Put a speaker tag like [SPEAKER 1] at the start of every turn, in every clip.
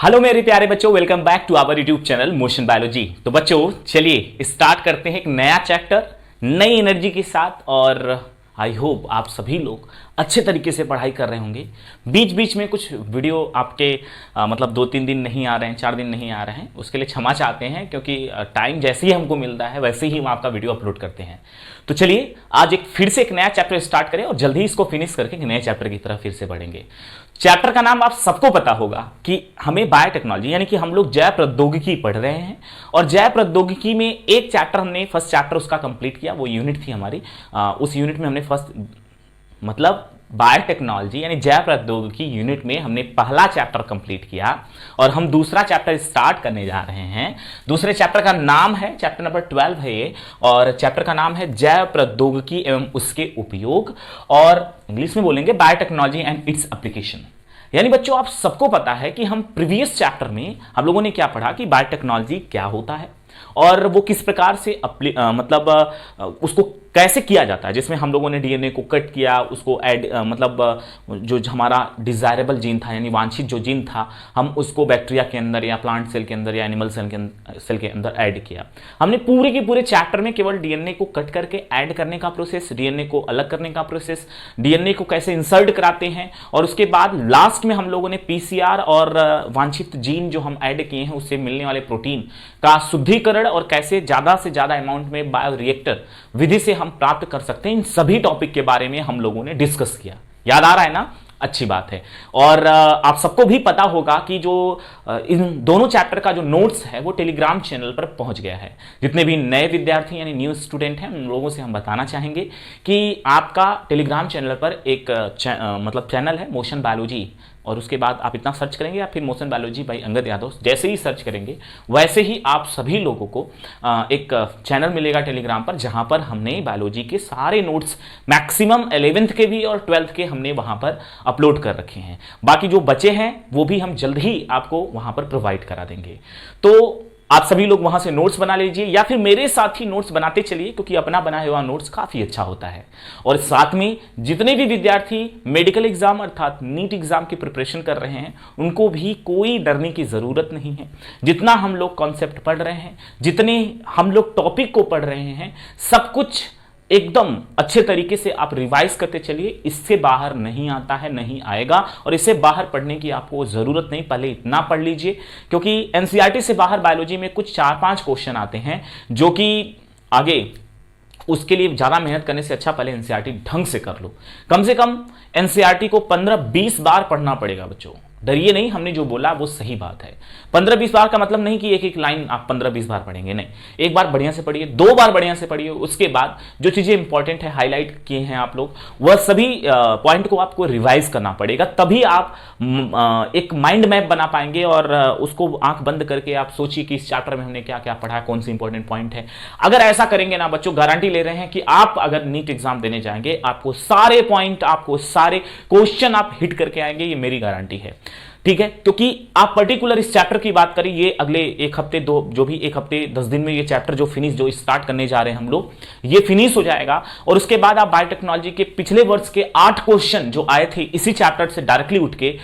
[SPEAKER 1] Hello मेरे प्यारे बच्चों, welcome back to our YouTube channel motion biology. तो बच्चों चलिए स्टार्ट करते हैं एक नया चैप्टर नई एनर्जी के साथ। और आई होप आप सभी लोग अच्छे तरीके से पढ़ाई कर रहे होंगे। बीच बीच में कुछ वीडियो आपके मतलब 2-3 दिन नहीं आ रहे हैं, 4 दिन नहीं आ रहे हैं, उसके लिए क्षमा चाहते हैं, क्योंकि टाइम जैसे ही हमको मिलता है वैसे ही हम आपका वीडियो अपलोड करते हैं। तो चलिए आज फिर से एक नया चैप्टर स्टार्ट करें और जल्दी ही इसको फिनिश करके एक नए चैप्टर की तरफ फिर से बढ़ेंगे। चैप्टर का नाम आप सबको पता होगा कि हमें बायोटेक्नोलॉजी यानी कि हम लोग जैव प्रौद्योगिकी पढ़ रहे हैं। और जैव प्रौद्योगिकी में एक चैप्टर हमने फर्स्ट चैप्टर उसका कंप्लीट किया, वो यूनिट थी हमारी। उस यूनिट में हमने फर्स्ट मतलब बायोटेक्नोलॉजी यानी जैव प्रौद्योगिकी यूनिट में हमने पहला चैप्टर कंप्लीट किया और हम दूसरा चैप्टर स्टार्ट करने जा रहे हैं। दूसरे चैप्टर का नाम है, चैप्टर नंबर 12 है ये, और चैप्टर का नाम है जैव प्रौद्योगिकी एवं उसके उपयोग, और इंग्लिश में बोलेंगे बायोटेक्नोलॉजी एंड इट्स एप्लीकेशन। यानी बच्चों आप सबको पता है कि हम प्रीवियस चैप्टर में हम लोगों ने क्या पढ़ा कि बायोटेक्नोलॉजी क्या होता है और वो किस प्रकार से उसको कैसे किया जाता है, जिसमें हम लोगों ने डीएनए को कट किया, उसको ऐड जो हमारा डिजायरेबल जीन था यानी वांछित जो जीन था, हम उसको बैक्टीरिया के अंदर या प्लांट सेल के अंदर या एनिमल सेल के अंदर ऐड किया। हमने पूरे के पूरे चैप्टर में केवल डीएनए को कट करके ऐड करने का प्रोसेस, डीएनए को अलग करने का प्रोसेस, डीएनए को कैसे इंसर्ट कराते हैं, और उसके बाद लास्ट में हम लोगों ने पीसीआर और वांछित जीन जो हम ऐड किए हैं उससे मिलने वाले प्रोटीन का शुद्धिकरण और कैसे ज्यादा से ज्यादा अमाउंट में बायोरिएक्टर विधि से हम प्राप्त कर सकते हैं, इन सभी टॉपिक के बारे में हम लोगों ने डिस्कस किया। याद आ रहा है ना? अच्छी बात है। और आप सबको भी पता होगा कि जो इन दोनों चैप्टर का जो नोट्स है वो टेलीग्राम चैनल पर पहुंच गया है। जितने भी नए विद्यार्थी यानी न्यू स्टूडेंट हैं उन लोगों से हम बताना चाहेंगे कि आपका टेलीग्राम चैनल पर एक मतलब चैनल है मोशन बायोलॉजी, और उसके बाद आप इतना सर्च करेंगे या फिर motion biology by Angad Yadav, जैसे ही सर्च करेंगे वैसे ही आप सभी लोगों को एक चैनल मिलेगा टेलीग्राम पर, जहां पर हमने बायोलॉजी के सारे नोट्स मैक्सिमम 11th के भी और 12th के हमने वहां पर अपलोड कर रखे हैं। बाकी जो बचे हैं वो भी हम जल्द ही आपको वहां पर प्रोवाइड करा देंगे। तो आप सभी लोग वहां से नोट्स बना लीजिए या फिर मेरे साथ ही नोट्स बनाते चलिए, क्योंकि अपना बनाया हुआ नोट्स काफी अच्छा होता है। और साथ में जितने भी विद्यार्थी मेडिकल एग्जाम अर्थात नीट एग्जाम की प्रिपरेशन कर रहे हैं उनको भी कोई डरने की जरूरत नहीं है। जितना हम लोग कॉन्सेप्ट पढ़ रहे हैं, जितने हम लोग टॉपिक को पढ़ रहे हैं, सब कुछ एकदम अच्छे तरीके से आप रिवाइज करते चलिए। इससे बाहर नहीं आता है, नहीं आएगा, और इससे बाहर पढ़ने की आपको जरूरत नहीं। पहले इतना पढ़ लीजिए, क्योंकि एनसीईआरटी से बाहर बायोलॉजी में कुछ 4-5 क्वेश्चन आते हैं जो कि आगे उसके लिए ज्यादा मेहनत करने से अच्छा पहले एनसीईआरटी ढंग से कर लो। कम से कम एनसीईआरटी को 15-20 बार पढ़ना पड़ेगा बच्चों। डरिए नहीं, हमने जो बोला वो सही बात है। 15-20 बार का मतलब नहीं कि एक एक लाइन आप 15-20 बार पढ़ेंगे, नहीं। एक बार बढ़िया से पढ़िए, 2 बार बढ़िया से पढ़िए, उसके बाद जो चीजें इंपॉर्टेंट है हाईलाइट किए हैं आप लोग, वह सभी पॉइंट को आपको रिवाइज करना पड़ेगा। तभी आप एक माइंड मैप बना पाएंगे और उसको आंख बंद करके आप सोचिए कि इस चैप्टर में हमने क्या क्या पढ़ा, कौन सी इंपॉर्टेंट पॉइंट है। अगर ऐसा करेंगे ना बच्चों, गारंटी ले रहे हैं कि आप अगर नीट एग्जाम देने जाएंगे आपको सारे पॉइंट, आपको सारे क्वेश्चन आप हिट करके आएंगे, ये मेरी गारंटी है। ठीक है, क्योंकि आप पर्टिकुलर इस चैप्टर की बात करें, ये अगले एक हफ्ते जो भी 1 हफ्ते 10 दिन में ये चैप्टर जो स्टार्ट करने जा रहे हैं हम लोग, ये फिनिश हो जाएगा। और उसके बाद आप बायोटेक्नोलॉजी के पिछले वर्ष के 8 क्वेश्चन जो आए थे इसी चैप्टर से डायरेक्टली उठ के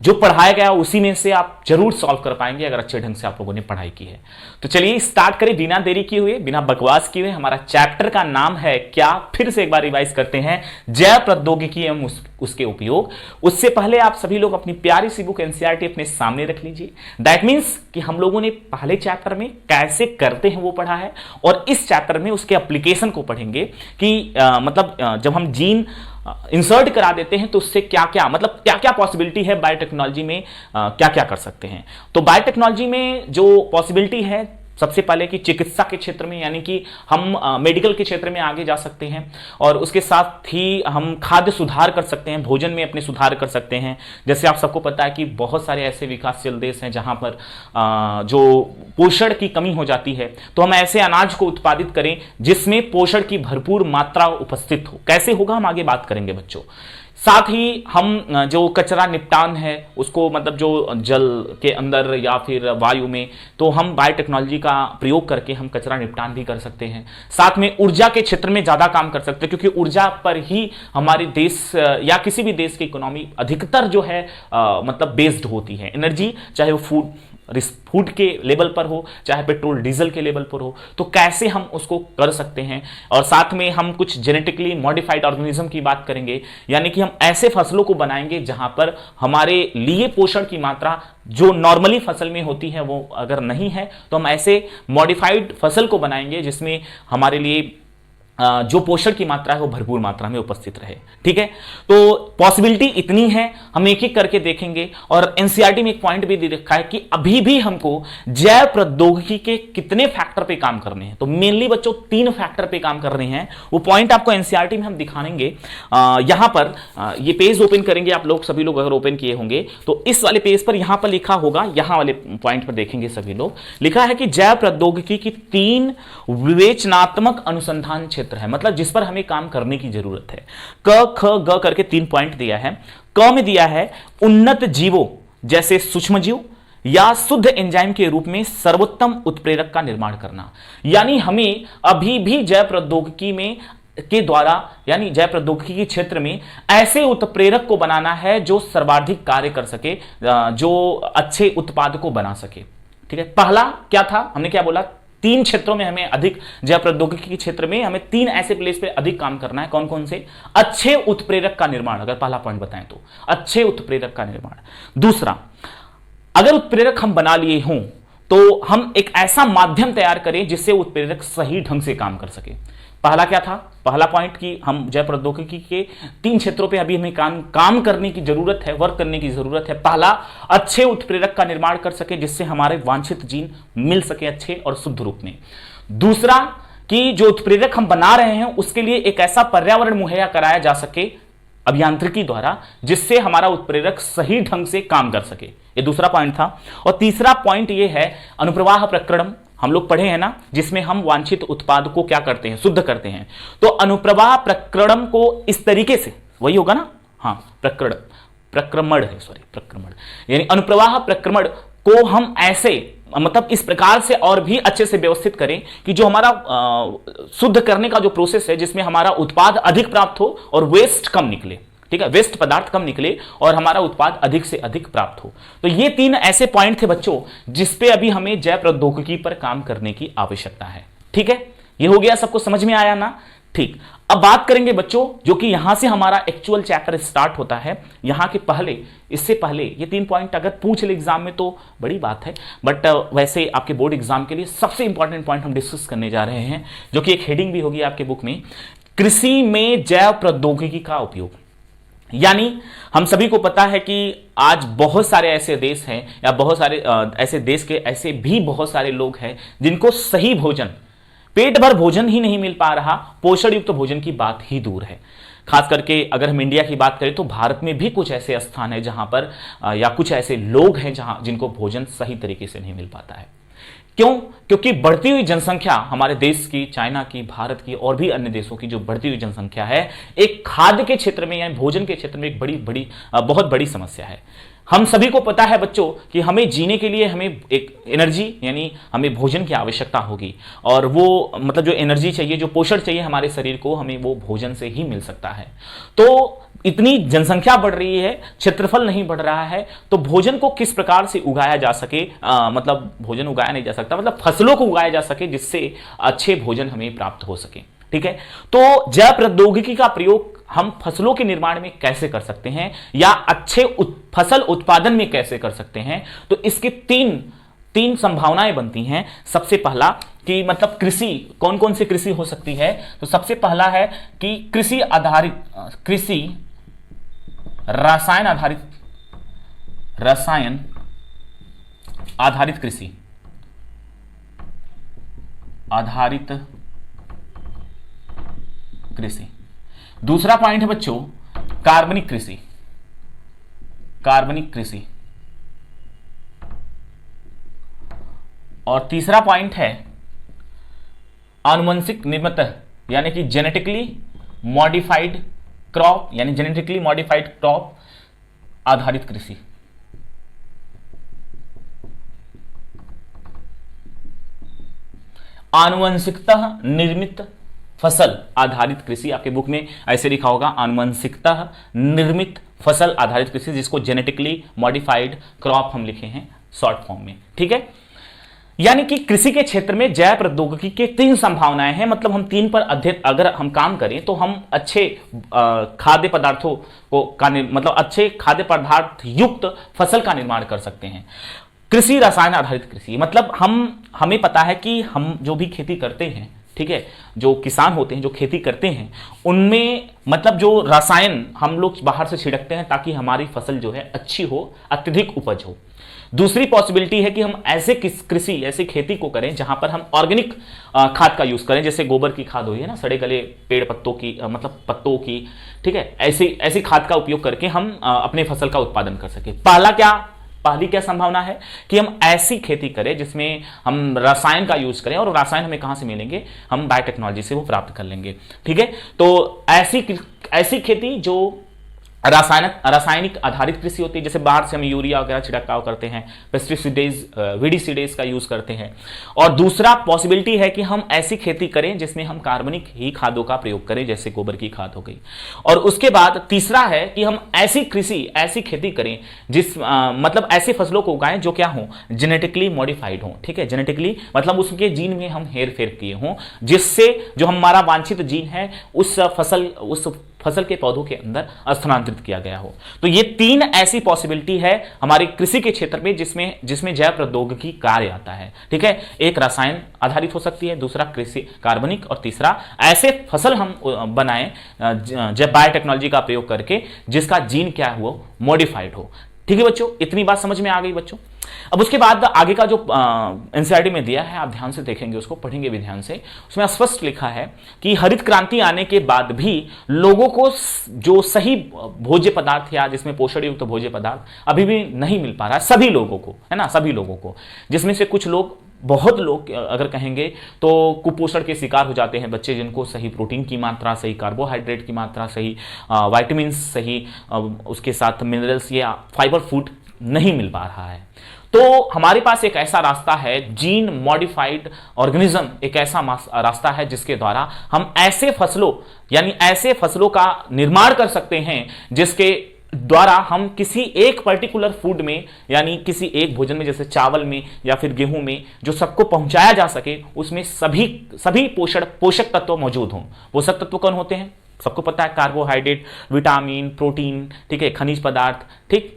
[SPEAKER 1] जो पढ़ाया गया उसी में से आप जरूर सॉल्व कर पाएंगे अगर अच्छे ढंग से आप लोगों ने पढ़ाई की है। तो चलिए स्टार्ट करें बिना देरी किए हुए, बिना बकवास किए हुए। हमारा चैप्टर का नाम है क्या, फिर से एक बार रिवाइज करते हैं, जैव प्रौद्योगिकी एवं उसके उपयोग। उससे पहले आप सभी लोग अपनी प्यारी सी बुक एनसीईआरटी अपने सामने रख लीजिए। दैट मीन्स कि हम लोगों ने पहले चैप्टर में कैसे करते हैं वो पढ़ा है, और इस चैप्टर में उसके एप्लीकेशन को पढ़ेंगे कि जब हम जीन इंसर्ट करा देते हैं तो उससे क्या क्या क्या क्या पॉसिबिलिटी है बायोटेक्नोलॉजी में, क्या क्या कर सकते हैं। तो बायोटेक्नोलॉजी में जो पॉसिबिलिटी है, सबसे पहले कि चिकित्सा के क्षेत्र में यानी कि हम मेडिकल के क्षेत्र में आगे जा सकते हैं, और उसके साथ ही हम खाद्य सुधार कर सकते हैं, भोजन में अपने सुधार कर सकते हैं। जैसे आप सबको पता है कि बहुत सारे ऐसे विकासशील देश हैं जहां पर जो पोषण की कमी हो जाती है, तो हम ऐसे अनाज को उत्पादित करें जिसमें पोषण की भरपूर मात्रा उपस्थित हो। कैसे होगा हम आगे बात करेंगे बच्चों। साथ ही हम जो कचरा निपटान है उसको, मतलब जो जल के अंदर या फिर वायु में, तो हम बायोटेक्नोलॉजी का प्रयोग करके हम कचरा निपटान भी कर सकते हैं। साथ में ऊर्जा के क्षेत्र में ज्यादा काम कर सकते हैं, क्योंकि ऊर्जा पर ही हमारे देश या किसी भी देश की इकोनॉमी अधिकतर जो है मतलब बेस्ड होती है। एनर्जी, चाहे वो फूड के लेवल पर हो, चाहे पेट्रोल डीजल के लेवल पर हो, तो कैसे हम उसको कर सकते हैं। और साथ में हम कुछ जेनेटिकली मॉडिफाइड ऑर्गेनिज्म की बात करेंगे, यानी कि हम ऐसे फसलों को बनाएंगे जहां पर हमारे लिए पोषण की मात्रा जो नॉर्मली फसल में होती है वो अगर नहीं है, तो हम ऐसे मॉडिफाइड फसल को बनाएंगे जिसमें हमारे लिए जो पोषण की मात्रा है वो भरपूर मात्रा में उपस्थित रहे। ठीक है, तो पॉसिबिलिटी इतनी है, हम एक एक करके देखेंगे। और एनसीईआरटी में एक पॉइंट भी दे रखा है कि अभी भी हमको जैव प्रौद्योगिकी के कितने फैक्टर पे काम करने हैं। तो मेनली बच्चों 3 फैक्टर पे काम कर रहे हैं, वो पॉइंट आपको एनसीईआरटी में हम दिखाएंगे। यहां पर ये पेज ओपन करेंगे आप लोग, सभी लोग अगर ओपन किए होंगे तो इस वाले पेज पर यहां पर लिखा होगा, यहां वाले पॉइंट पर देखेंगे सभी लोग, लिखा है कि जैव प्रौद्योगिकी की 3 विवेचनात्मक अनुसंधान क्षेत्र है, मतलब जिस पर हमें काम करने की जरूरत है। क ख ग करके 3 पॉइंट दिया है। क में दिया है उन्नत जीवों जैसे सूक्ष्म जीव या शुद्ध एंजाइम के रूप में सर्वोत्तम उत्प्रेरक का निर्माण करना। यानी हमें अभी भी जैव प्रौद्योगिकी में के द्वारा, यानी जैव प्रौद्योगिकी के क्षेत्र में ऐसे उत्प्रेरक को बनाना है जो सर्वाधिक कार्य कर सके, जो अच्छे उत्पाद को बना सके। ठीक है, पहला क्या था, हमने क्या बोला, 3 क्षेत्रों में हमें अधिक, जैव प्रौद्योगिकी के क्षेत्र में हमें 3 ऐसे प्लेस पे अधिक काम करना है। कौन कौन से? अच्छे उत्प्रेरक का निर्माण, अगर पहला पॉइंट बताएं तो अच्छे उत्प्रेरक का निर्माण। दूसरा, अगर उत्प्रेरक हम बना लिए हों तो हम एक ऐसा माध्यम तैयार करें जिससे उत्प्रेरक सही ढंग से काम कर सके। पहला क्या था, पहला पॉइंट कि हम जैव प्रौद्योगिकी के 3 क्षेत्रों पे अभी हमें काम करने की जरूरत है, वर्क करने की जरूरत है। पहला, अच्छे उत्प्रेरक का निर्माण कर सके जिससे हमारे वांछित जीन मिल सके अच्छे और शुद्ध रूप में। दूसरा, कि जो उत्प्रेरक हम बना रहे हैं उसके लिए एक ऐसा पर्यावरण मुहैया कराया जा सके अभियांत्रिकी द्वारा जिससे हमारा उत्प्रेरक सही ढंग से काम कर सके। ये दूसरा पॉइंट था। और तीसरा पॉइंट ये है अनुप्रवाह प्रक्रमण, हम लोग पढ़े हैं ना, जिसमें हम वांछित उत्पाद को क्या करते हैं, शुद्ध करते हैं। तो अनुप्रवाह प्रक्रमण को इस तरीके से, वही होगा ना, हाँ, प्रक्रमण है, सॉरी, प्रक्रमण, यानी अनुप्रवाह प्रक्रमण को हम ऐसे, मतलब इस प्रकार से और भी अच्छे से व्यवस्थित करें कि जो हमारा शुद्ध करने का जो प्रोसेस है जिसमें हमारा उत्पाद अधिक प्राप्त हो और वेस्ट कम निकले। ठीक है, वेस्ट पदार्थ कम निकले और हमारा उत्पाद अधिक से अधिक प्राप्त हो। तो ये 3 ऐसे पॉइंट थे बच्चों जिसपे अभी हमें जैव प्रौद्योगिकी पर काम करने की आवश्यकता है। ठीक है, ये हो गया, सबको समझ में आया ना? ठीक, अब बात करेंगे बच्चों, जो कि यहां से हमारा एक्चुअल चैप्टर स्टार्ट होता है। यहां के पहले, इससे पहले ये 3 पॉइंट अगर पूछ ले एग्जाम में तो बड़ी बात है, बट वैसे आपके बोर्ड एग्जाम के लिए सबसे इंपॉर्टेंट पॉइंट हम डिस्कस करने जा रहे हैं, जो कि एक हेडिंग भी होगी आपके बुक में, कृषि में जैव प्रौद्योगिकी का उपयोग। यानी हम सभी को पता है कि आज बहुत सारे ऐसे देश हैं, या बहुत सारे ऐसे देश के ऐसे भी बहुत सारे लोग हैं जिनको सही भोजन, पेट भर भोजन ही नहीं मिल पा रहा, पोषण युक्त भोजन की बात ही दूर है। खास करके अगर हम इंडिया की बात करें तो भारत में भी कुछ ऐसे स्थान है जहां पर या कुछ ऐसे लोग हैं जहां जिनको भोजन सही तरीके से नहीं मिल पाता है। क्यों? क्योंकि बढ़ती हुई जनसंख्या हमारे देश की, चाइना की, भारत की और भी अन्य देशों की जो बढ़ती हुई जनसंख्या है, एक खाद्य के क्षेत्र में यानी भोजन के क्षेत्र में एक बहुत बड़ी समस्या है। हम सभी को पता है बच्चों कि हमें जीने के लिए हमें एक एनर्जी, यानी हमें भोजन की आवश्यकता होगी, और वो मतलब जो एनर्जी चाहिए, जो पोषण चाहिए हमारे शरीर को, हमें वो भोजन से ही मिल सकता है। तो इतनी जनसंख्या बढ़ रही है, क्षेत्रफल नहीं बढ़ रहा है, तो भोजन को किस प्रकार से उगाया जा सके, मतलब भोजन उगाया नहीं जा सकता, मतलब फसलों को उगाया जा सके जिससे अच्छे भोजन हमें प्राप्त हो सके। ठीक है, तो जैव प्रौद्योगिकी का प्रयोग हम फसलों के निर्माण में कैसे कर सकते हैं या अच्छे फसल उत्पादन में कैसे कर सकते हैं, तो इसकी तीन संभावनाएं बनती हैं। सबसे पहला कि मतलब कृषि, कौन कौन सी कृषि हो सकती है, तो सबसे पहला है कि कृषि रसायन आधारित कृषि, दूसरा पॉइंट है बच्चों कार्बनिक कृषि, और तीसरा पॉइंट है आनुवंशिक निर्मित यानी कि जेनेटिकली मॉडिफाइड क्रॉप यानी जेनेटिकली मॉडिफाइड क्रॉप आधारित कृषि। आनुवंशिकता निर्मित फसल आधारित कृषि, आपके बुक में ऐसे लिखा होगा आनुवंशिकता निर्मित फसल आधारित कृषि, जिसको जेनेटिकली मॉडिफाइड क्रॉप हम लिखे हैं शॉर्ट फॉर्म में। ठीक है, यानी कि कृषि के क्षेत्र में जैव प्रौद्योगिकी के 3 संभावनाएं हैं, मतलब हम 3 पर अगर हम काम करें तो हम अच्छे खाद्य पदार्थों को मतलब अच्छे खाद्य पदार्थ युक्त फसल का निर्माण कर सकते हैं। कृषि रसायन आधारित कृषि, मतलब हमें पता है कि हम जो भी खेती करते हैं, ठीक है, जो किसान होते हैं जो खेती करते हैं उनमें मतलब जो रसायन हम लोग बाहर से छिड़कते हैं ताकि हमारी फसल जो है अच्छी हो, अत्यधिक उपज हो। दूसरी पॉसिबिलिटी है कि हम ऐसे कृषि ऐसी खेती को करें जहां पर हम ऑर्गेनिक खाद का यूज करें, जैसे गोबर की खाद हुई है ना, सड़े गले पेड़ पत्तों की मतलब पत्तों की, ठीक है, ऐसी खाद का उपयोग करके हम अपने फसल का उत्पादन कर सके। पहली क्या संभावना है कि हम ऐसी खेती करें जिसमें हम रसायन का यूज करें, और रसायन हमें कहां से मिलेंगे, हम बायोटेक्नोलॉजी से वो प्राप्त कर लेंगे। ठीक है, तो ऐसी खेती जो रासायनिक आधारित कृषि होती है, जैसे बाहर से हम यूरिया वगैरह छिड़काव करते हैं, पेस्टिसाइड्स वीडीसीडेज का यूज करते हैं। और दूसरा पॉसिबिलिटी है कि हम ऐसी खेती करें जिसमें हम कार्बनिक ही खादों का प्रयोग करें, जैसे गोबर की खाद हो गई। और उसके बाद तीसरा है कि हम ऐसी खेती करें मतलब ऐसी फसलों को उगाएं जो क्या हो, जेनेटिकली मॉडिफाइड हो। ठीक है, जेनेटिकली मतलब उसके जीन में हम हेर फेर किए हों, जिससे जो हमारा वांछित जीन है उस फसल के पौधों के अंदर स्थानांतरित किया गया हो। तो ये 3 ऐसी पॉसिबिलिटी है हमारी कृषि के क्षेत्र में जिसमें जैव प्रौद्योगिकी कार्य आता है। ठीक है, एक रसायन आधारित हो सकती है, दूसरा कृषि कार्बनिक, और तीसरा ऐसे फसल हम बनाएं जब बायोटेक्नोलॉजी का प्रयोग करके जिसका जीन क्या हो, मॉडिफाइड हो। ठीक है बच्चों, इतनी बात समझ में आ गई बच्चों। अब उसके बाद आगे का जो एनसीईआरटी में दिया है, आप ध्यान से देखेंगे, उसको पढ़ेंगे भी ध्यान से। उसमें स्पष्ट लिखा है कि हरित क्रांति आने के बाद भी लोगों को जो सही भोज्य पदार्थ या जिसमें पोषण युक्त भोज्य पदार्थ अभी भी नहीं मिल पा रहा है सभी लोगों को, है ना, सभी लोगों को, जिसमें से कुछ लोग, बहुत लोग अगर कहेंगे तो कुपोषण के शिकार हो जाते हैं बच्चे, जिनको सही प्रोटीन की मात्रा, सही कार्बोहाइड्रेट की मात्रा, सही विटामिन, सही उसके साथ मिनरल्स या फाइबर फूड नहीं मिल पा रहा है। तो हमारे पास एक ऐसा रास्ता है, जीन मॉडिफाइड ऑर्गेनिज्म एक ऐसा रास्ता है जिसके द्वारा हम ऐसे फसलों का निर्माण कर सकते हैं जिसके द्वारा हम किसी एक पर्टिकुलर फूड में, यानी किसी एक भोजन में, जैसे चावल में या फिर गेहूं में, जो सबको पहुंचाया जा सके, उसमें सभी पोषक तत्व मौजूद हों। पोषक तत्व कौन होते हैं, सबको पता है, कार्बोहाइड्रेट, विटामिन, प्रोटीन, ठीक है, खनिज पदार्थ, ठीक।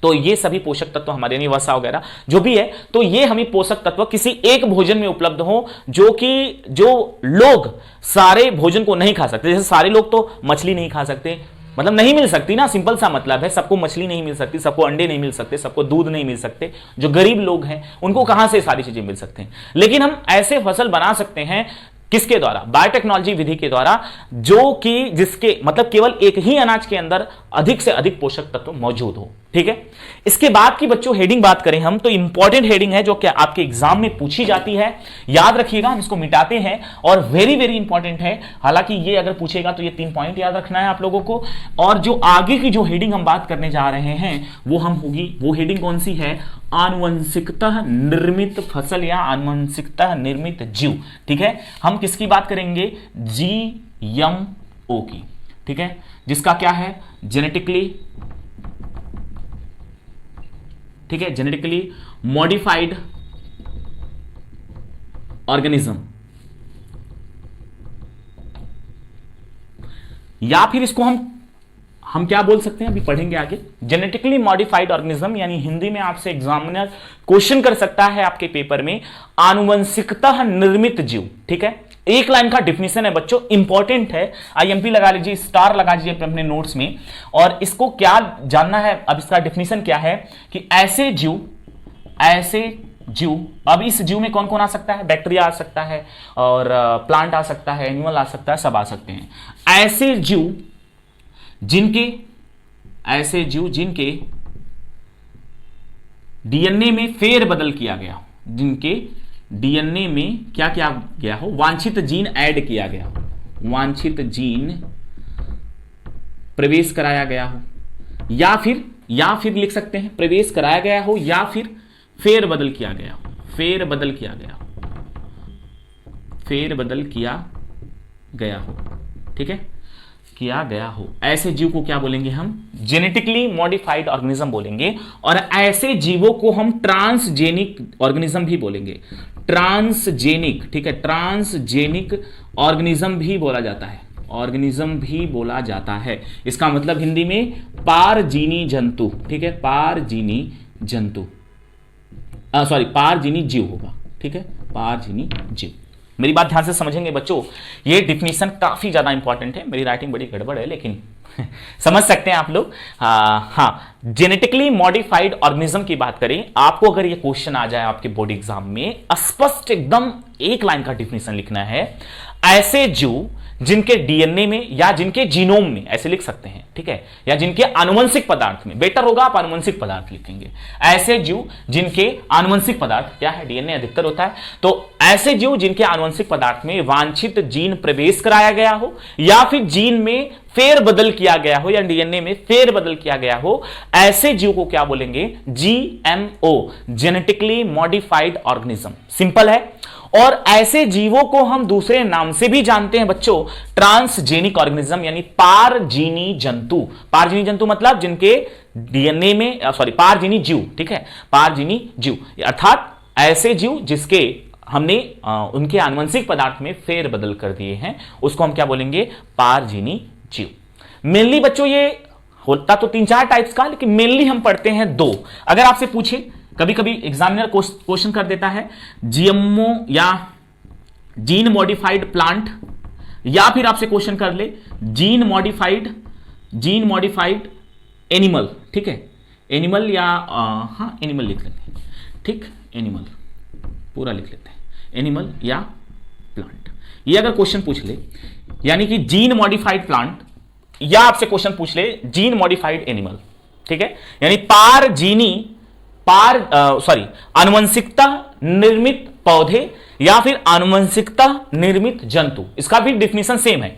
[SPEAKER 1] तो ये सभी पोषक तत्व हमारे, यानी वसा वगैरह जो भी है, तो ये हमें पोषक तत्व किसी एक भोजन में उपलब्ध हो, जो लोग सारे भोजन को नहीं खा सकते। जैसे सारे लोग तो मछली नहीं खा सकते, मतलब नहीं मिल सकती ना, सिंपल सा मतलब है, सबको मछली नहीं मिल सकती, सबको अंडे नहीं मिल सकते, सबको दूध नहीं मिल सकते। जो गरीब लोग हैं उनको कहां से सारी चीजें मिल सकते हैं। लेकिन हम ऐसे फसल बना सकते हैं किसके द्वारा, बायोटेक्नोलॉजी विधि के द्वारा, जो कि जिसके मतलब केवल एक ही अनाज के अंदर अधिक से अधिक पोषक तत्व मौजूद हो। ठीक है, इसके बाद की बच्चों हेडिंग बात करें हम, तो इंपॉर्टेंट हेडिंग है जो कि आपके एग्जाम में पूछी जाती है, याद रखिएगा, हम इसको मिटाते हैं, और वेरी वेरी इंपॉर्टेंट है। हालांकि ये अगर पूछेगा तो ये 3 पॉइंट याद रखना है आप लोगों को। और जो आगे की जो हेडिंग हम बात करने जा रहे हैं वो हेडिंग कौन सी है, आनुवंशिकतः निर्मित फसल या आनुवंशिकतः निर्मित जीव। ठीक है, हम किसकी बात करेंगे, GMO की। ठीक है, जिसका क्या है, जेनेटिकली मॉडिफाइड ऑर्गेनिज्म, या फिर इसको हम क्या बोल सकते हैं, अभी पढ़ेंगे आगे। जेनेटिकली मॉडिफाइड ऑर्गेनिज्म, यानी हिंदी में आपसे एग्जामिनर क्वेश्चन कर सकता है आपके पेपर में, आनुवंशिकतः निर्मित जीव। ठीक है, एक लाइन का डिफिनेशन है बच्चों, इंपॉर्टेंट है, IMP लगा लीजिए, स्टार लगा लीजिए अपने नोट्स में। और इसको क्या जानना है, अब इसका डिफिनेशन क्या है कि ऐसे जीव, अब इस जीव में कौन कौन आ सकता है, बैक्टीरिया आ सकता है, और प्लांट आ सकता है, एनिमल आ सकता है, सब आ सकते हैं। ऐसे जीव जिनके डीएनए में फेरबदल किया गया, जिनके डीएनए में क्या किया गया हो, वांछित जीन ऐड किया गया हो, वांछित जीन प्रवेश कराया गया हो, या फिर लिख सकते हैं प्रवेश कराया गया हो या फिर फेरबदल किया गया हो, फेरबदल किया गया हो, फेरबदल किया गया हो, ठीक है, किया गया हो, ऐसे जीव को क्या बोलेंगे हम? जेनेटिकली मॉडिफाइड ऑर्गेनिज्म बोलेंगे। और ऐसे जीवों को हम ट्रांसजेनिक ऑर्गेनिज्म भी बोलेंगे, ट्रांसजेनिक, ठीक है, ट्रांसजेनिक ऑर्गेनिज्म भी बोला जाता है, ऑर्गेनिज्म भी बोला जाता है। इसका मतलब हिंदी में पारजीनी जंतु, ठीक है, पारजीनी जंतु, सॉरी पारजीनी जीव होगा, ठीक है, पारजीनी जीव। मेरी बात ध्यान से समझेंगे बच्चों, ये डिफिनीशन काफी ज्यादा इंपॉर्टेंट है, मेरी राइटिंग बड़ी गड़बड़ है लेकिन समझ सकते हैं आप लोग। हाँ, जेनेटिकली मॉडिफाइड ऑर्गेनिज्म की बात करें, आपको अगर ये क्वेश्चन आ जाए आपके बोर्ड एग्जाम में, स्पष्ट एकदम एक लाइन का डिफिनीशन लिखना है, ऐसे जीव जिनके डीएनए में या जिनके जीनोम में, ऐसे लिख सकते हैं, ठीक है, या जिनके आनुवंशिक पदार्थ में, बेटर होगा आप आनुवंशिक पदार्थ लिखेंगे, ऐसे जीव जिनके आनुवंशिक पदार्थ क्या है, डीएनए अधिकतर होता है, तो ऐसे जीव जिनके आनुवंशिक पदार्थ में वांछित जीन प्रवेश कराया गया हो या फिर जीन में फेरबदल किया गया हो या डीएनए में फेरबदल किया गया हो, ऐसे जीव को क्या बोलेंगे? GMO, genetically modified organism. Simple है। और ऐसे जीवों को हम दूसरे नाम से भी जानते हैं बच्चों, ट्रांसजेनिक ऑर्गेनिज्म, यानी पारजीनी जंतु। पारजीनी जंतु मतलब जिनके डीएनए में, सॉरी पारजीनी जीव, ठीक है, पारजीनी जीव, अर्थात ऐसे जीव जिसके हमने उनके आनुवंशिक पदार्थ में फेरबदल कर दिए हैं, उसको हम क्या बोलेंगे? पारजीनी जीव। मेनली बच्चों ये होता तो 3-4 टाइप्स का, लेकिन मेनली हम पढ़ते हैं 2। अगर आपसे पूछे, कभी कभी एग्जामिनर क्वेश्चन कर देता है जीएमओ या जीन मॉडिफाइड प्लांट, या फिर आपसे क्वेश्चन कर ले जीन मॉडिफाइड एनिमल, ठीक है, एनिमल या हाँ एनिमल लिख लेते हैं, ठीक, एनिमल पूरा लिख लेते हैं, एनिमल या प्लांट। ये अगर क्वेश्चन पूछ ले, यानी कि जीन मॉडिफाइड प्लांट, या आपसे क्वेश्चन पूछ ले जीन मॉडिफाइड एनिमल, ठीक है, यानी आनुवंशिकता निर्मित पौधे या फिर आनुवंशिकता निर्मित जंतु, इसका भी डिफिनीशन सेम है।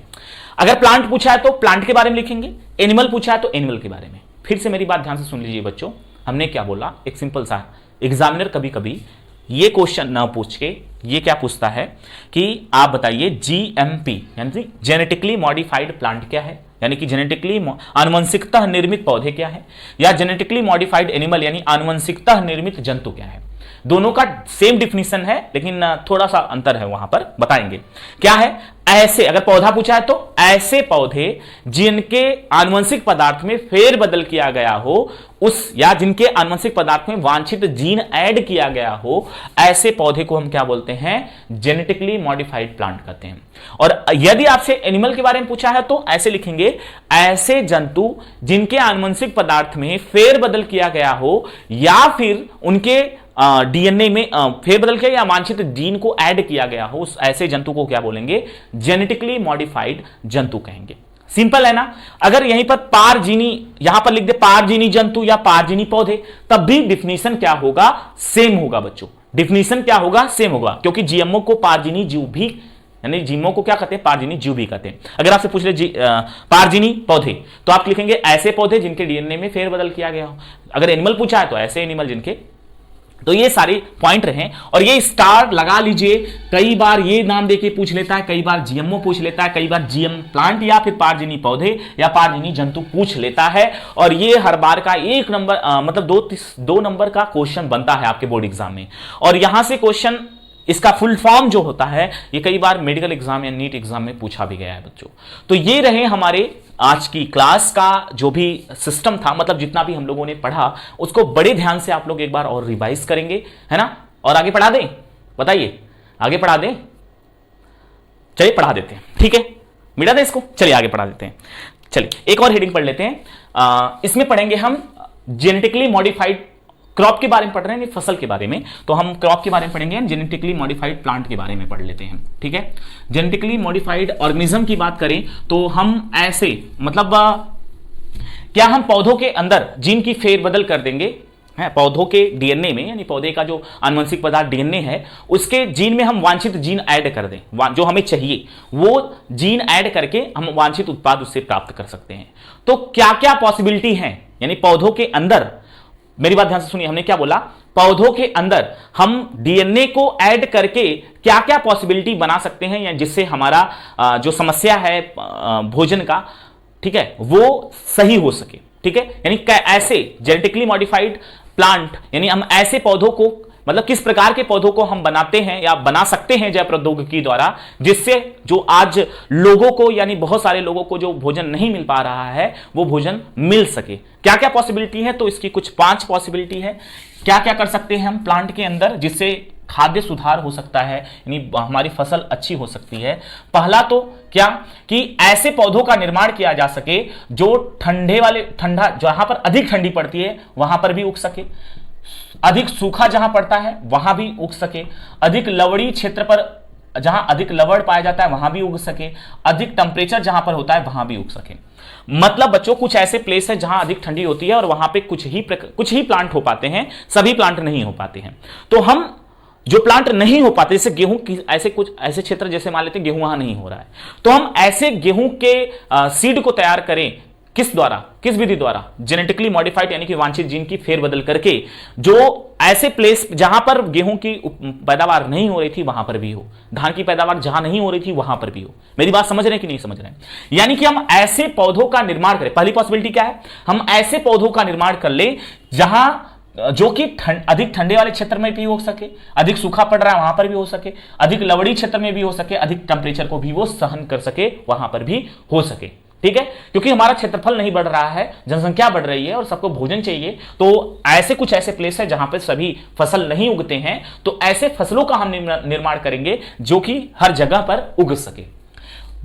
[SPEAKER 1] अगर प्लांट पूछा है तो प्लांट के बारे में लिखेंगे, एनिमल पूछा है तो एनिमल के बारे में। फिर से मेरी बात ध्यान से सुन लीजिए बच्चों, हमने क्या बोला, एक सिंपल सा, एग्जामिनर कभी कभी ये क्वेश्चन ना पूछ के ये क्या पूछता है कि आप बताइए जीएमपी यानी जेनेटिकली मॉडिफाइड प्लांट क्या है, यानी कि जेनेटिकली आनुवंशिकता निर्मित पौधे क्या है, या जेनेटिकली मॉडिफाइड एनिमल यानी आनुवंशिकता निर्मित जंतु क्या है। दोनों का सेम डिफिनीशन है, लेकिन थोड़ा सा अंतर है, वहां पर बताएंगे क्या है। ऐसे अगर पौधा पूछा है तो ऐसे पौधे जिनके आनुवंशिक पदार्थ में फेरबदल किया गया हो, उस या जिनके आनुवंशिक पदार्थ में वांछित जीन ऐड किया गया हो, ऐसे पौधे को हम क्या बोलते हैं? जेनेटिकली मॉडिफाइड प्लांट कहते हैं। और यदि आपसे एनिमल के बारे में पूछा है तो ऐसे लिखेंगे, ऐसे जंतु जिनके आनुवंशिक पदार्थ में फेरबदल किया गया हो या फिर उनके डीएनए में फेरबदल किया या वांछित जीन को ऐड किया गया हो, उस ऐसे जंतु को क्या बोलेंगे? जेनेटिकली मॉडिफाइड जंतु कहेंगे। सिंपल है ना। अगर यहीं पर पारजीनी, यहां पर लिख दे पारजीनी जंतु या पारजीनी पौधे, तब भी डिफिनीशन क्या होगा? सेम होगा बच्चों। डिफिनीशन क्या होगा? सेम होगा, क्योंकि जीएमओ को पारजीनी जीव भी, यानी जीएमओ को क्या कहते हैं? पारजीनी जीव भी कहते हैं। अगर आपसे पूछ ले पारजीनी पौधे, तो आप लिखेंगे ऐसे पौधे जिनके डीएनए में फेरबदल किया गया हो। अगर एनिमल पूछा है तो ऐसे एनिमल जिनके, तो ये सारे पॉइंट रहे। और ये स्टार लगा लीजिए, कई बार ये नाम देके पूछ लेता है, कई बार जीएमओ पूछ लेता है, कई बार जीएम प्लांट या फिर पारजीनी पौधे या पारजीनी जंतु पूछ लेता है। और ये हर बार का 1 नंबर मतलब 2 नंबर का क्वेश्चन बनता है आपके बोर्ड एग्जाम में। और यहां से क्वेश्चन, इसका फुल फॉर्म जो होता है, ये कई बार मेडिकल एग्जाम या नीट एग्जाम में पूछा भी गया है बच्चों। तो ये रहे हमारे आज की क्लास का जो भी सिस्टम था, मतलब जितना भी हम लोगों ने पढ़ा उसको बड़े ध्यान से आप लोग एक बार और रिवाइज करेंगे, है ना। और आगे पढ़ा दें, बताइए आगे पढ़ा दें? चलिए पढ़ा देते हैं, ठीक है, मिटा दें इसको, चलिए आगे पढ़ा देते हैं। चलिए एक और हेडिंग पढ़ लेते हैं। इसमें पढ़ेंगे हम जेनेटिकली मॉडिफाइड क्रॉप के बारे में पढ़ रहे हैं, फसल के बारे में, तो हम क्रॉप के बारे में पढ़ेंगे, जेनेटिकली मॉडिफाइड प्लांट के बारे में पढ़ लेते हैं, ठीक है। जेनेटिकली मॉडिफाइड ऑर्गेनिज्म की बात करें तो हम ऐसे, मतलब क्या हम पौधों के अंदर जीन की फेरबदल कर देंगे है, पौधों के डीएनए में, यानी पौधे का जो आनुवंशिक पदार्थ डीएनए है उसके जीन में हम वांछित जीन ऐड कर दें, जो हमें चाहिए वो जीन ऐड करके हम वांछित उत्पाद उससे प्राप्त कर सकते हैं। तो क्या क्या पॉसिबिलिटी है, यानी पौधों के अंदर, मेरी बात ध्यान से सुनिए, हमने क्या बोला, पौधों के अंदर हम डीएनए को ऐड करके क्या क्या पॉसिबिलिटी बना सकते हैं, या जिससे हमारा जो समस्या है भोजन का, ठीक है, वो सही हो सके। ठीक है, यानी ऐसे जेनेटिकली मॉडिफाइड प्लांट, यानी हम ऐसे पौधों को, मतलब किस प्रकार के पौधों को हम बनाते हैं या बना सकते हैं जैव प्रौद्योगिकी द्वारा, जिससे जो आज लोगों को, यानी बहुत सारे लोगों को जो भोजन नहीं मिल पा रहा है वो भोजन मिल सके। क्या क्या पॉसिबिलिटी है, तो इसकी कुछ 5 पॉसिबिलिटी है। क्या क्या कर सकते हैं हम प्लांट के अंदर जिससे खाद्य सुधार हो सकता है, यानी हमारी फसल अच्छी हो सकती है। पहला तो क्या कि ऐसे पौधों का निर्माण किया जा सके जो ठंडा जहां पर अधिक ठंडी पड़ती है वहां पर भी उग सके, अधिक सूखा जहां पड़ता है वहां भी उग सके, अधिक लवड़ी क्षेत्र पर जहां अधिक लवड़ पाया जाता है वहां भी उग सके, अधिक टेम्परेचर जहां पर होता है वहां भी उग सके। मतलब बच्चों कुछ ऐसे प्लेस है जहां अधिक ठंडी होती है और वहां पे कुछ ही प्लांट हो पाते हैं, सभी प्लांट नहीं हो पाते हैं। तो हम जो प्लांट नहीं हो पाते, जैसे गेहूं की, ऐसे कुछ ऐसे क्षेत्र जैसे मान लेते हैं गेहूं वहां नहीं हो रहा है, तो हम ऐसे गेहूं के सीड को तैयार करें, किस द्वारा, किस विधि द्वारा, जेनेटिकली मॉडिफाइड, यानी कि वांछित जीन की फेरबदल करके, जो ऐसे प्लेस जहां पर गेहूं की पैदावार नहीं हो रही थी वहां पर भी हो, धान की पैदावार जहां नहीं हो रही थी वहां पर भी हो। मेरी बात समझ रहे हैं कि नहीं समझ रहे हैं? यानी कि हम ऐसे पौधों का निर्माण करें। पहली पॉसिबिलिटी क्या है, हम ऐसे पौधों का निर्माण कर ले जहां जो कि अधिक ठंडे वाले क्षेत्र में भी हो सके, अधिक सूखा पड़ रहा है वहां पर भी हो सके, अधिक लवड़ी क्षेत्र में भी हो सके, अधिक टेम्परेचर को भी वो सहन कर सके वहां पर भी हो सके। ठीक है, क्योंकि हमारा क्षेत्रफल नहीं बढ़ रहा है, जनसंख्या बढ़ रही है और सबको भोजन चाहिए, तो ऐसे कुछ ऐसे प्लेस है जहां पर सभी फसल नहीं उगते हैं, तो ऐसे फसलों का हम निर्माण करेंगे जो कि हर जगह पर उग सके।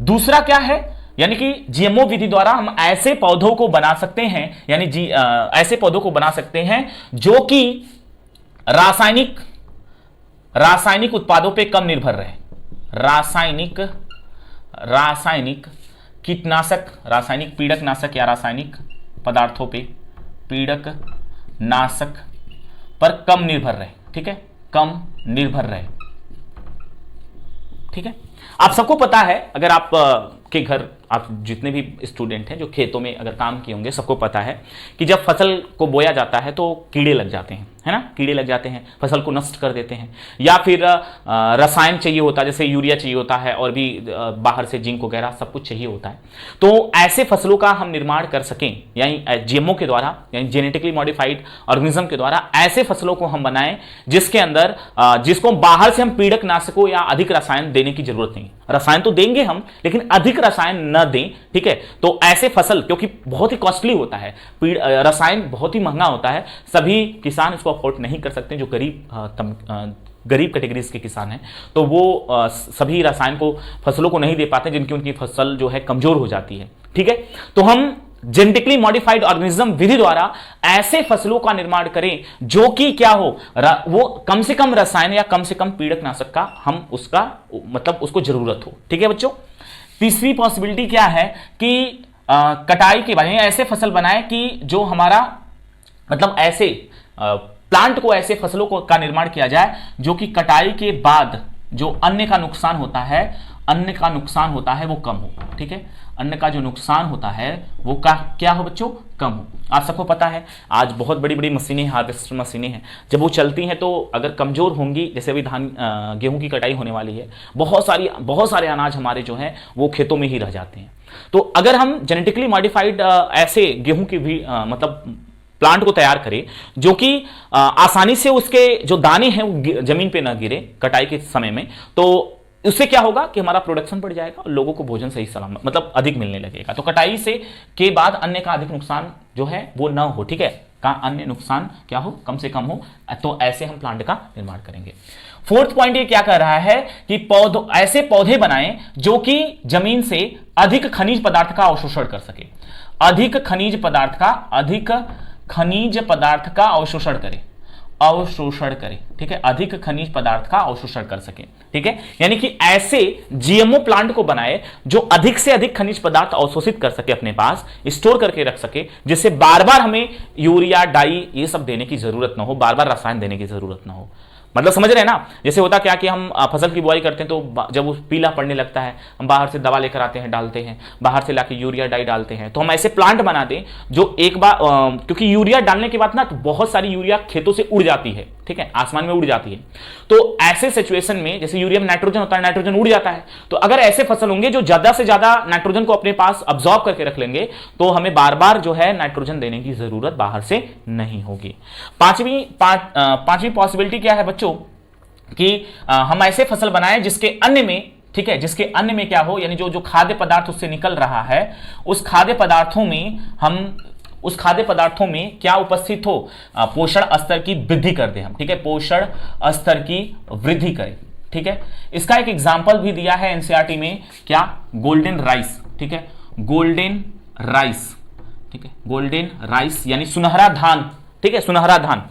[SPEAKER 1] दूसरा क्या है, यानी कि जीएमओ विधि द्वारा हम ऐसे पौधों को बना सकते हैं, यानी ऐसे पौधों को बना सकते हैं जो कि रासायनिक उत्पादों पे कम निर्भर रहे। रासायनिक कीटनाशक, रासायनिक पीड़कनाशक या रासायनिक पदार्थों पे पीड़कनाशक पर कम निर्भर रहे। ठीक है, कम निर्भर रहे। ठीक है, आप सबको पता है, अगर आप के घर, आप जितने भी स्टूडेंट हैं जो खेतों में अगर काम किए होंगे, सबको पता है कि जब फसल को बोया जाता है तो कीड़े लग जाते हैं, है ना, कीड़े लग जाते हैं, फसल को नष्ट कर देते हैं, या फिर रसायन चाहिए होता है, जैसे यूरिया चाहिए होता है और भी बाहर से जिंक वगैरह सब कुछ चाहिए होता है। तो ऐसे फसलों का हम निर्माण कर सकें, यानी जीएमओ के द्वारा, यानी जेनेटिकली मॉडिफाइड ऑर्गेनिज्म के द्वारा ऐसे फसलों को हम बनाएं जिसके अंदर जिसको बाहर से हम पीड़कनाशकों या अधिक रसायन देने की जरूरत नहीं। रसायन तो देंगे हम, लेकिन अधिक रसायन न दें। ठीक है, तो ऐसे फसल, क्योंकि बहुत ही कॉस्टली होता है, रसायन बहुत ही महंगा होता है, सभी किसान इसको अफोर्ड नहीं कर सकते, जो गरीब कैटेगरीज के किसान हैं, तो वो सभी रसायन को फसलों को नहीं दे पाते, जिनकी उनकी फसल जो है कमजोर हो जाती है। ठीक है, तो हम जेनेटिकली मॉडिफाइड ऑर्गेनिज्म विधि द्वारा ऐसे फसलों का निर्माण करें जो कि क्या हो, वो कम से कम रसायन या कम से कम पीड़कनाशक का हम उसका मतलब उसको जरूरत हो। ठीक है बच्चों, तीसरी पॉसिबिलिटी क्या है कि कटाई के बाद ऐसे फसल बनाए कि जो हमारा मतलब ऐसे प्लांट को, ऐसे फसलों को का निर्माण किया जाए जो कि कटाई के बाद जो अन्न का नुकसान होता है वो कम हो। ठीक है, अन्न का जो नुकसान होता है वो क्या हो बच्चों, कम हो। आप सबको पता है आज बहुत बड़ी बड़ी मशीनें, हार्वेस्टर मशीनें हैं, जब वो चलती हैं तो अगर कमजोर होंगी, जैसे अभी गेहूं की कटाई होने वाली है, बहुत सारे अनाज हमारे जो हैं वो खेतों में ही रह जाते हैं। तो अगर हम जेनेटिकली मॉडिफाइड ऐसे गेहूं की भी मतलब प्लांट को तैयार करें जो कि आसानी से उसके जो दाने हैं वो जमीन पे ना गिरे कटाई के समय में, तो उससे क्या होगा कि हमारा प्रोडक्शन बढ़ जाएगा और लोगों को भोजन सही सलामत मतलब अधिक मिलने लगेगा। तो कटाई से के बाद अन्न का अधिक नुकसान जो है वो ना हो। ठीक है, का अन्य नुकसान क्या हो, कम से कम हो। तो ऐसे हम प्लांट का निर्माण करेंगे। फोर्थ पॉइंट ये क्या कर रहा है कि ऐसे पौधे बनाएं जो कि जमीन से अधिक खनिज पदार्थ का अवशोषण कर सके, अधिक खनिज पदार्थ का अवशोषण करे। अवशोषण करे, ठीक है, अधिक खनिज पदार्थ का अवशोषण कर सके, ठीक है, यानी कि ऐसे जीएमओ प्लांट को बनाए जो अधिक से अधिक खनिज पदार्थ अवशोषित कर सके, अपने पास स्टोर करके रख सके, जिससे बार बार हमें यूरिया, डाई ये सब देने की जरूरत ना हो, बार बार रसायन देने की जरूरत ना हो। मतलब समझ रहे हैं ना, जैसे होता क्या कि हम फसल की बुआई करते हैं तो जब वो पीला पड़ने लगता है, हम बाहर से दवा लेकर आते हैं, डालते हैं, बाहर से लाके यूरिया डाई डालते हैं। तो हम ऐसे प्लांट बना दें जो एक बार क्योंकि यूरिया डालने के बाद ना तो बहुत सारी यूरिया खेतों से उड़ जाती है, ठीक है, आसमान में उड़ जाती है। तो ऐसे सिचुएशन में जैसे यूरिया में नाइट्रोजन होता है, नाइट्रोजन उड़ जाता है, तो अगर ऐसे फसल होंगे जो ज्यादा से ज्यादा नाइट्रोजन को अपने पास अब्सॉर्ब करके रख लेंगे, तो हमें बार बार जो है नाइट्रोजन देने की जरूरत बाहर से नहीं होगी। पांचवी पॉसिबिलिटी क्या है बच्चों कि हम ऐसे फसल बनाएं जिसके अन्न में, ठीक है, जिसके अन्न में क्या हो, यानी जो जो खाद्य पदार्थ उससे निकल रहा है, उस खाद्य पदार्थों में क्या उपस्थित हो, पोषण स्तर की वृद्धि कर दे हम, ठीक है, पोषण स्तर की वृद्धि करें, ठीक है। इसका एक एग्जाम्पल भी दिया है एनसीईआरटी में, क्या, गोल्डन राइस, ठीक है, गोल्डन राइस, ठीक है, गोल्डन राइस यानी सुनहरा धान, ठीक है, सुनहरा धान।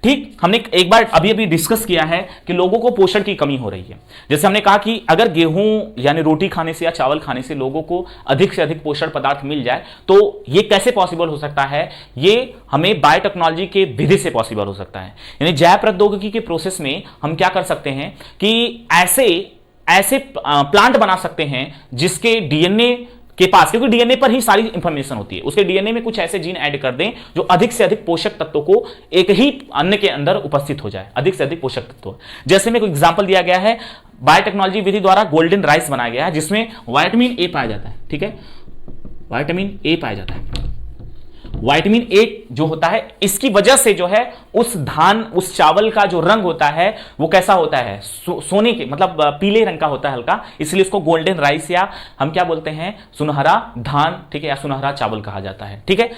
[SPEAKER 1] ठीक, हमने एक बार अभी अभी डिस्कस किया है कि लोगों को पोषण की कमी हो रही है। जैसे हमने कहा कि अगर गेहूं यानी रोटी खाने से या चावल खाने से लोगों को अधिक से अधिक पोषण पदार्थ मिल जाए, तो ये कैसे पॉसिबल हो सकता है, ये हमें बायोटेक्नोलॉजी के विधि से पॉसिबल हो सकता है। यानी जैव प्रौद्योगिकी के प्रोसेस में हम क्या कर सकते हैं कि ऐसे प्लांट बना सकते हैं जिसके डीएनए के पास, क्योंकि डीएनए पर ही सारी इंफॉर्मेशन होती है, उसके डीएनए में कुछ ऐसे जीन ऐड कर दें जो अधिक से अधिक पोषक तत्वों को एक ही अन्न के अंदर उपस्थित हो जाए, अधिक से अधिक पोषक तत्व। जैसे में कोई एग्जांपल दिया गया है, बायोटेक्नोलॉजी विधि द्वारा गोल्डन राइस बनाया गया है जिसमें विटामिन ए पाया जाता है, ठीक है, विटामिन ए पाया जाता है। विटामिन ए जो होता है, इसकी वजह से जो है उस धान, उस चावल का जो रंग होता है वो कैसा होता है, सोने के मतलब पीले रंग का होता है हल्का, इसलिए उसको गोल्डन राइस या हम क्या बोलते हैं, सुनहरा धान, ठीक है, या सुनहरा चावल कहा जाता है, ठीक है।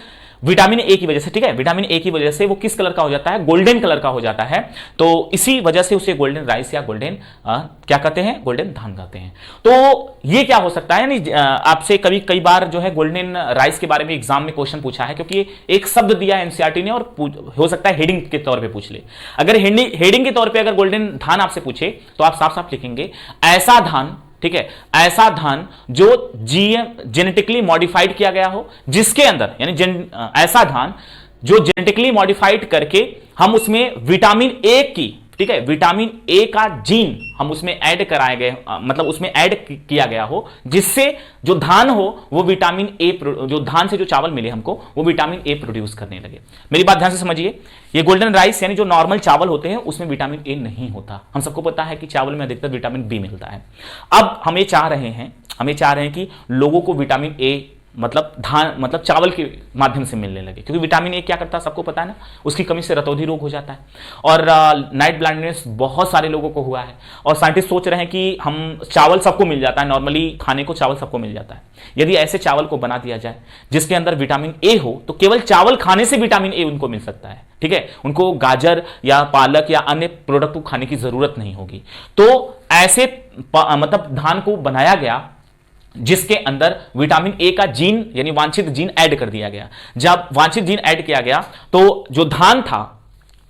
[SPEAKER 1] विटामिन ए की वजह से, ठीक है, विटामिन ए की वजह से वो किस कलर का हो जाता है, गोल्डन कलर का हो जाता है। तो इसी वजह से उसे गोल्डन राइस या गोल्डन क्या कहते हैं, गोल्डन धान कहते हैं। तो ये क्या हो सकता है, यानी आपसे कई बार जो है गोल्डन राइस के बारे में एग्जाम में क्वेश्चन पूछा है, क्योंकि एक शब्द दिया है एनसीईआरटी ने और हो सकता है हेडिंग के तौर पर पूछ ले। अगर हेडिंग के तौर पर अगर गोल्डन धान आपसे पूछे तो आप साफ साफ लिखेंगे ऐसा धान, ठीक है, ऐसा धान जो जेनेटिकली मॉडिफाइड किया गया हो, जिसके अंदर यानी ऐसा धान जो जेनेटिकली मॉडिफाइड करके हम उसमें विटामिन ए की, ठीक है, विटामिन ए का जीन हम उसमें ऐड कराए गए, मतलब उसमें ऐड किया गया हो, जिससे जो धान हो वो विटामिन ए, जो धान से जो चावल मिले हमको वो विटामिन ए प्रोड्यूस करने लगे। मेरी बात ध्यान से समझिए, ये गोल्डन राइस यानी जो नॉर्मल चावल होते हैं उसमें विटामिन ए नहीं होता। हम सबको पता है कि चावल में अधिकतर विटामिन बी मिलता है। अब हम ये चाह रहे हैं कि लोगों को विटामिन ए मतलब चावल के माध्यम से मिलने लगे, क्योंकि विटामिन ए क्या करता है सबको पता है ना, उसकी कमी से रतौंधी रोग हो जाता है और नाइट ब्लाइंडनेस बहुत सारे लोगों को हुआ है। और साइंटिस्ट सोच रहे हैं कि हम चावल सबको मिल जाता है, नॉर्मली खाने को चावल सबको मिल जाता है, यदि ऐसे चावल को बना दिया जाए जिसके अंदर विटामिन ए हो, तो केवल चावल खाने से विटामिन ए उनको मिल सकता है, ठीक है, उनको गाजर या पालक या अन्य प्रोडक्ट को खाने की जरूरत नहीं होगी। तो ऐसे मतलब धान को बनाया गया जिसके अंदर विटामिन ए का जीन यानी वांछित जीन ऐड कर दिया गया। जब वांछित जीन ऐड किया गया तो जो धान था,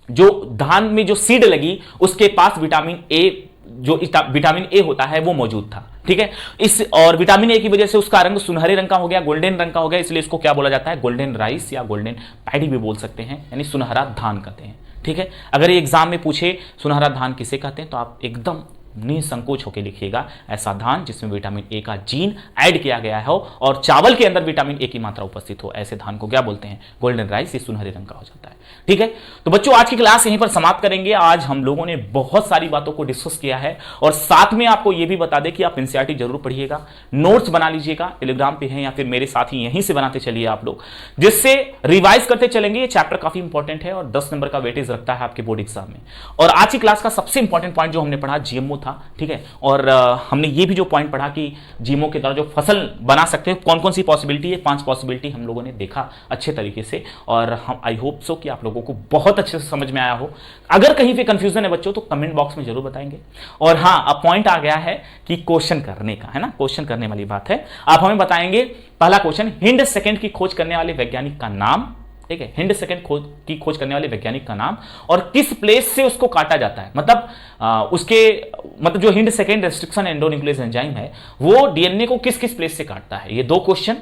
[SPEAKER 1] जो धान में जो सीड लगी उसके पास विटामिन ए, जो विटामिन ए होता है वो मौजूद था, ठीक है। इस और विटामिन ए की वजह से उसका रंग सुनहरे रंग का हो गया, गोल्डन रंग का हो गया, इसलिए इसको क्या बोला जाता है, गोल्डन राइस या गोल्डन पैडी भी बोल सकते हैं, यानी सुनहरा धान कहते हैं, ठीक है। अगर ये एग्जाम में पूछे सुनहरा धान किसे कहते हैं तो आप एकदम निसंकोच होकर लिखिएगा ऐसा धान जिसमें विटामिन ए का जीन ऐड किया गया हो और चावल के अंदर विटामिन ए की मात्रा उपस्थित हो, ऐसे धान को क्या बोलते हैं, गोल्डन राइस, ये सुनहरे रंग का हो जाता है, ठीक है। तो बच्चों आज की क्लास यहीं पर समाप्त करेंगे। आज हम लोगों ने बहुत सारी बातों को डिस्कस किया है और साथ में आपको यह भी बता दें कि आप एनसीईआरटी जरूर पढ़िएगा, नोट्स बना लीजिएगा, टेलीग्राम पे हैं या फिर मेरे साथ ही यहीं से बनाते चलिए आप लोग, जिससे रिवाइज करते चलेंगे। ये चैप्टर काफी इंपॉर्टेंट है और 10 नंबर का वेटेज रखता है आपके बोर्ड एग्जाम में। और आज की क्लास का सबसे इंपॉर्टेंट पॉइंट जो हमने पढ़ा जीएमओ था, ठीक है, और हमने ये भी जो पॉइंट पढ़ा कि जीएमओ के द्वारा जो फसल बना सकते हैं कौन कौन सी पॉसिबिलिटी है, 5 पॉसिबिलिटी हम लोगों ने देखा अच्छे तरीके से और हम आई होप सो कि आप लोगों को बहुत अच्छे से समझ में आया हो। अगर कहीं पे कंफ्यूजन है बच्चों तो कमेंट बॉक्स में जरूर बताएंगे। और हाँ, अब पॉइंट आ गया है कि क्वेश्चन करने का, है ना, क्वेश्चन करने वाली बात है। आप हमें बताएंगे पहला क्वेश्चन, हिंड सेकंड की खोज करने वाले वैज्ञानिक का नाम, ठीक है, हिंड सेकंड की खोज करने वाले वैज्ञानिक का नाम और किस प्लेस से उसको काटा जाता है, मतलब जो hind second restriction endonuclease enzyme है वो डीएनए को किस किस प्लेस से काटता है। ये 2 क्वेश्चन,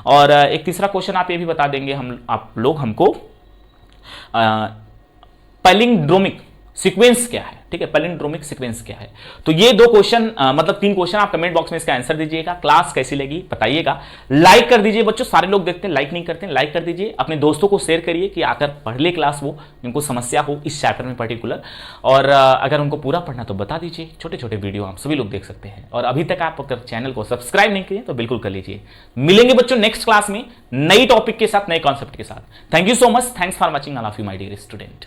[SPEAKER 1] और एक तीसरा क्वेश्चन आप ये भी बता देंगे आप लोग हमको पैलिंड्रोमिक सीक्वेंस क्या है, ठीक है, पैलिंड्रोमिक सीक्वेंस क्या है। तो ये 2 क्वेश्चन, मतलब 3 क्वेश्चन आप कमेंट बॉक्स में इसका आंसर दीजिएगा। क्लास कैसी लगी बताइएगा, लाइक कर दीजिए बच्चों, सारे लोग देखते हैं लाइक नहीं करते हैं, लाइक कर दीजिए, अपने दोस्तों को शेयर करिए कि आकर पढ़ ले क्लास, वो जिनको समस्या हो इस चैप्टर में पर्टिकुलर, और अगर उनको पूरा पढ़ना तो बता दीजिए। छोटे छोटे वीडियो आप सभी लोग देख सकते हैं, और अभी तक आप अगर चैनल को सब्सक्राइब नहीं किए तो बिल्कुल कर लीजिए। मिलेंगे बच्चों नेक्स्ट क्लास में नई टॉपिक के साथ, नए कॉन्सेप्ट के साथ। Thank you so much, thanks for watching all of you my dear student.